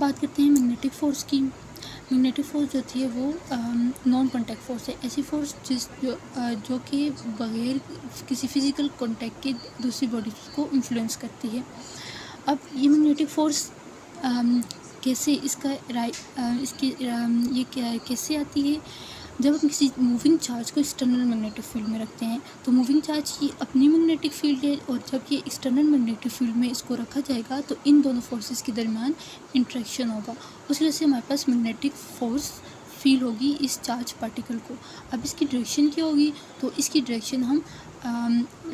बात करते हैं मैग्नेटिक फ़ोर्स की। मैग्नेटिक फ़ोर्स जो होती है वो नॉन कॉन्टैक्ट फ़ोर्स है, ऐसी फ़ोर्स जो कि बग़ैर किसी फ़िज़िकल कॉन्टैक्ट के दूसरी बॉडीज़ को इन्फ्लुएंस करती है। अब ये मैग्नेटिक फ़ोर्स कैसे ये क्या कैसे आती है? जब हम किसी मूविंग चार्ज को एक्सटर्नल मैग्नेटिक फील्ड में रखते हैं, तो मूविंग चार्ज की अपनी मैग्नेटिक फील्ड है, और जब ये एक्सटर्नल मैग्नेटिक फील्ड में इसको रखा जाएगा तो इन दोनों फोर्सेस के दरमियान इंट्रैक्शन होगा। उस वजह से हमारे पास मैग्नेटिक फोर्स फील होगी इस चार्ज पार्टिकल को। अब इसकी डायरेक्शन क्या होगी? तो इसकी डायरेक्शन हम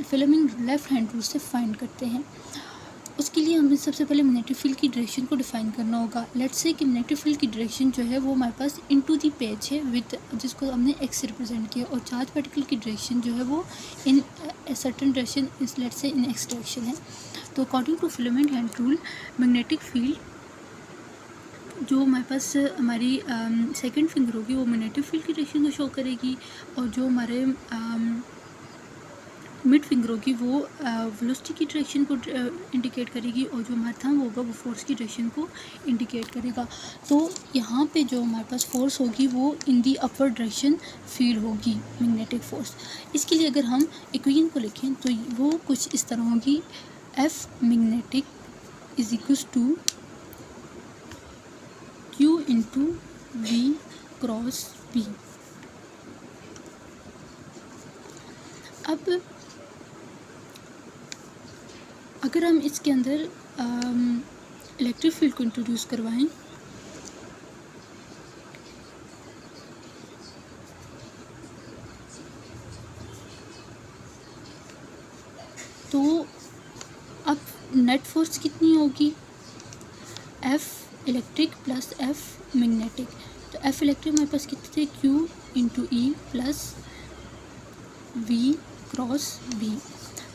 फिल्मिंग लेफ्ट हैंड रूल से फाइंड करते हैं। उसके लिए हमें सबसे पहले मैग्नेटिक फील्ड की डायरेक्शन को डिफाइन करना होगा। लेट्स से कि मैग्नेटिक फील्ड की डायरेक्शन जो है वो हमारे पास इनटू द पेज है विद जिसको हमने एक्स से रिप्रेजेंट किया, और चार्ज पार्टिकल की डायरेक्शन जो है वो इन सर्टेन डायरेक्शन इस let's say in X direction है। तो according to filament hand rule magnetic field जो हमारे पास हमारी सेकंड फिंगर होगी वो मैग्नेटिक फील्ड की डायरेक्शन को शो करेगी, और जो हमारे मिड फिंगर होगी वो वेलोसिटी की डायरेक्शन को इंडिकेट करेगी, और जो हमारा थंब होगा वो फोर्स की डायरेक्शन को इंडिकेट करेगा। तो यहाँ पे जो हमारे पास फोर्स होगी वो इन दी अपर डायरेक्शन फील होगी मैग्नेटिक फोर्स। इसके लिए अगर हम इक्वेशन को लिखें तो वो कुछ इस तरह होगी, F magnetic is equals to Q into V cross B. अब अगर हम इसके अंदर इलेक्ट्रिक फील्ड को इंट्रोड्यूस करवाएं तो अब नेट फोर्स कितनी होगी? F electric plus F magnetic. तो एफ इलेक्ट्रिक हमारे पास कितने थे? Q into E plus V cross B.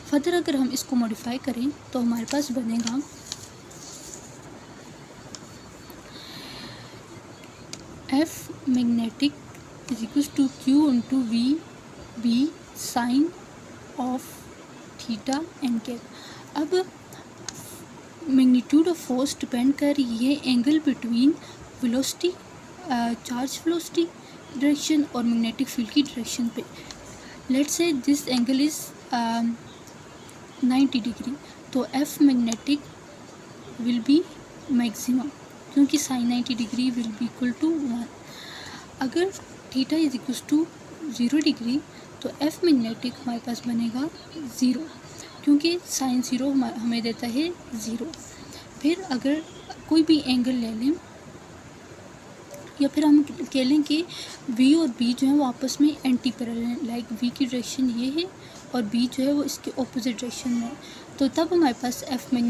Further अगर हम इसको मॉडिफाई करें तो हमारे पास बनेगा F magnetic is equals to Q into V B sine of theta N cap. अब मैग्नीट्यूड ऑफ फोर्स डिपेंड कर रही है angle between velocity charge velocity direction और मैग्नेटिक फील्ड की डायरेक्शन पे। Let's say this angle is 90 degree, तो F magnetic will be maximum, क्योंकि sine 90 degree will be equal to 1। अगर theta is equal to 0 degree तो F magnetic हमारे पास बनेगा 0, क्योंकि साइन 0 हमें देता है 0। फिर अगर कोई भी एंगल ले लें, या फिर हम कह लें कि वी और बी जो है वो आपस में एंटी पैरेलल हैं, लाइक वी की डायरेक्शन ये है और बी जो है वो इसके ऑपोजिट डायरेक्शन में है, तो तब हमारे पास एफ मैग्नेटिक